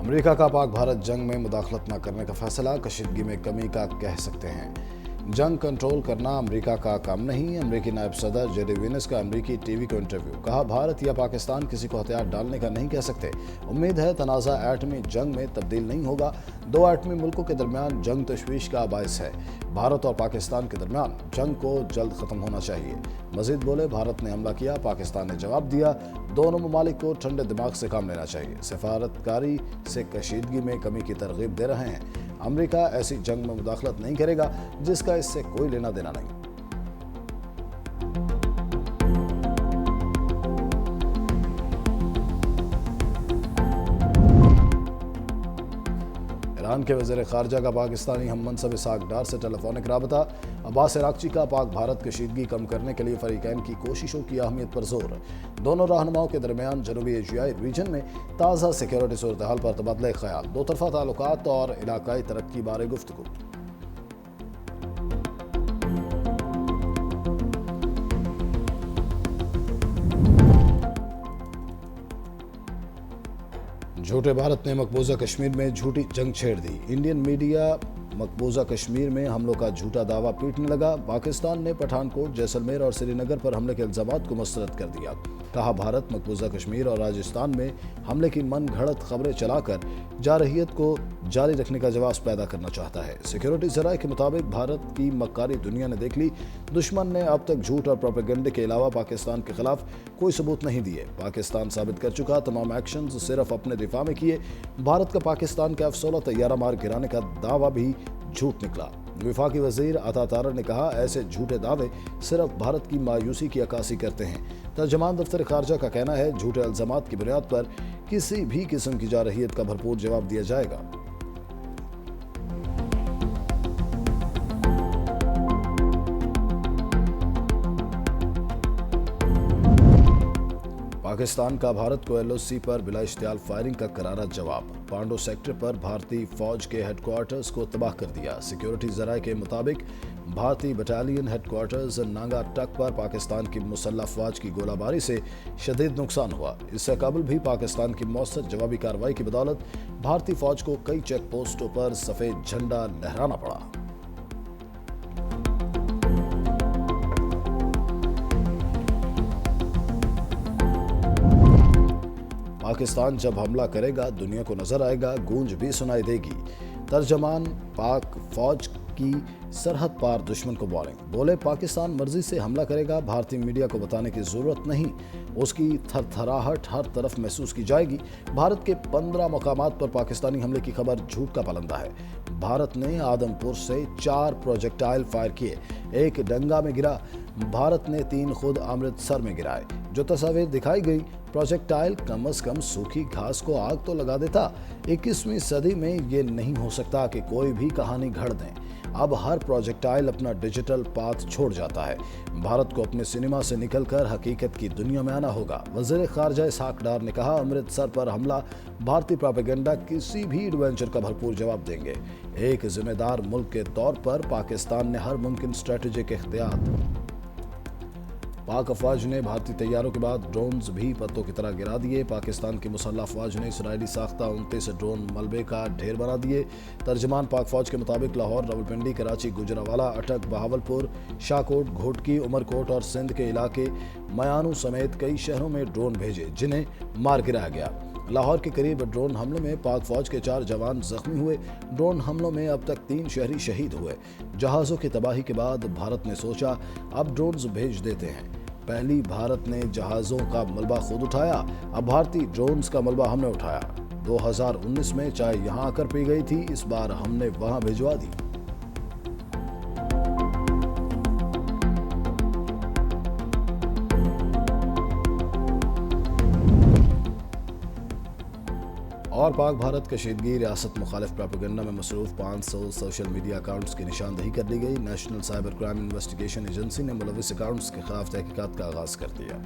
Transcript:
America का पाक भारत जंग में मुदाखलत न करने का फैसला कशीदगी में कमी का कह सकते हैं। जंग कंट्रोल करना अमेरिका का काम नहीं। अमेरिकी नायब सदर जेडी वेंस का अमेरिकी टीवी को इंटरव्यू। कहा, भारत या पाकिस्तान किसी को हथियार डालने का नहीं कह सकते। उम्मीद है तनाज़ा एटमी जंग में तब्दील नहीं होगा। दो एटमी मुल्कों के दरमियान जंग तशवीश का बायस है। भारत और पाकिस्तान के दरमियान जंग को जल्द खत्म होना चाहिए। मजीद बोले, भारत ने हमला किया, पाकिस्तान ने जवाब दिया। दोनों ममालिक को ठंडे दिमाग से काम लेना चाहिए। सफारतकारी से कशीदगी में कमी की तरगीब दे रहे हैं। अमेरिका ऐसी जंग में मुदाखलत नहीं करेगा जिसका इससे कोई लेना देना नहीं। ईरान के वज़ीर ख़ारजा का पाकिस्तानी हम मनसब इसहाक डार से टेलीफोनिक राबता। अब्बास इराक़ची का पाक भारत कशीदगी कम करने के लिए फ़रीक़ैन की कोशिशों की अहमियत पर जोर। दोनों रहनुमाओं के दरमियान जनूबी एशियाई रीजन में ताज़ा सिक्योरिटी सूरत हाल पर तबादला ख़याल। दो तरफ़ा ताल्लुकात और इलाकाई तरक्की बारे गुफ्तगू। झूठे भारत ने मकबूजा कश्मीर में झूठी जंग छेड़ दी। इंडियन मीडिया मकबूजा कश्मीर में हमलों का झूठा दावा पीटने लगा। पाकिस्तान ने पठानकोट, जैसलमेर और श्रीनगर पर हमले के इल्जामात को मुस्तरद कर दिया। कहा, भारत मकबूजा कश्मीर और राजस्थान में हमले की मन घड़त खबरें चलाकर जारहियत को जारी रखने का जवाब पैदा करना चाहता है। सिक्योरिटी ज़राए के मुताबिक भारत की मक्कारी दुनिया ने देख ली। दुश्मन ने अब तक झूठ और प्रोपेगेंडे के अलावा पाकिस्तान के खिलाफ कोई सबूत नहीं दिए। पाकिस्तान साबित कर चुका तमाम एक्शन सिर्फ अपने दिफा में किए। भारत का पाकिस्तान का F-16 तैयारा मार गिराने का दावा भी झूठ निकला। विफाकी वजीर अता तारर ने कहा, ऐसे झूठे दावे सिर्फ भारत की मायूसी की अक्कासी करते हैं। तर्जमान दफ्तर खारजा का कहना है, झूठे इल्जामात की बुनियाद पर किसी भी किस्म की जारहियत का भरपूर जवाब दिया जाएगा। पाकिस्तान का भारत को LOC पर बिला इश्तियाल फायरिंग का करारा जवाब। पांडो सेक्टर पर भारतीय फौज के हेडक्वार्टर्स को तबाह कर दिया। सिक्योरिटी ज़राए के मुताबिक भारतीय बटालियन हेडक्वार्टर्स नांगा टक पर पाकिस्तान की मुसल्लह अफवाज की गोलाबारी से शदीद नुकसान हुआ। इससे कबल भी पाकिस्तान की मौसर जवाबी कार्रवाई की बदौलत भारतीय फौज को कई चेक पोस्टों पर सफ़ेद झंडा लहराना पड़ा। पाकिस्तान जब हमला करेगा दुनिया को नजर आएगा, गूंज भी सुनाई देगी। तर्जमान पाक फौज की सरहद पार दुश्मन को वार्निंग। बोले, पाकिस्तान मर्जी से हमला करेगा, भारतीय मीडिया को बताने की जरूरत नहीं। उसकी थरथराहट हर तरफ महसूस की जाएगी। भारत के 15 मकामात पर पाकिस्तानी हमले की खबर झूठ का पलंदा है। भारत ने आदमपुर से 4 प्रोजेक्टाइल फायर किए, एक डंगा में गिरा। भारत ने 3 खुद अमृतसर में गिराए। जो तस्वीर दिखाई गई, प्रोजेक्टाइल कम से कम सूखी घास को आग तो लगा देता। 21वीं सदी में ये नहीं हो सकता कि कोई भी कहानी घड़ दें। अब हर प्रोजेक्टाइल अपना डिजिटल पाथ छोड़ जाता है। भारत को अपने सिनेमा से निकलकर हकीकत की दुनिया में आना होगा। वज़ीर ख़ारजा इसहाक डार ने कहा, अमृतसर पर हमला भारतीय प्रोपेगेंडा किसी भी एडवेंचर का भरपूर जवाब देंगे। एक जिम्मेदार मुल्क के तौर पर पाकिस्तान ने हर मुमकिन स्ट्रेटेजिक इख्तियार। पाक अफवाज ने भारतीय तैयारों के बाद ड्रोन्स भी पत्तों की तरह गिरा दिए। पाकिस्तान की मुसल्लह अफवाज ने इसराइली साख्ता 29 ड्रोन मलबे का ढेर बना दिए। तर्जमान पाक फौज के मुताबिक लाहौर, रावलपिंडी, कराची, गुजरावाला, अटक, बहावलपुर, शाहकोट, घोटकी, उमरकोट और सिंध के इलाके मयानू समेत कई शहरों में ड्रोन भेजे, जिन्हें मार गिराया गया। लाहौर के करीब ड्रोन हमले में पाक फौज के 4 जवान जख्मी हुए। ड्रोन हमलों में अब तक 3 शहरी शहीद हुए। जहाज़ों की तबाही के बाद भारत ने सोचा, अब ड्रोन्स भेज देते हैं। पहली भारत ने जहाज़ों का मलबा खुद उठाया, अब भारतीय ड्रोन्स का मलबा हमने उठाया। 2019 में चाय यहाँ आकर पी गई थी, इस बार हमने वहाँ भिजवा दी। और पाक भारत कशीदगी रियासत मुखालिफ प्रोपेगेंडा में मसरूफ 500 सोशल मीडिया अकाउंट्स की निशानदही कर ली गई। National cyber crime investigation agency ने मुलविस अकाउंट्स के खिलाफ तहकीकात का आगाज़ कर दिया।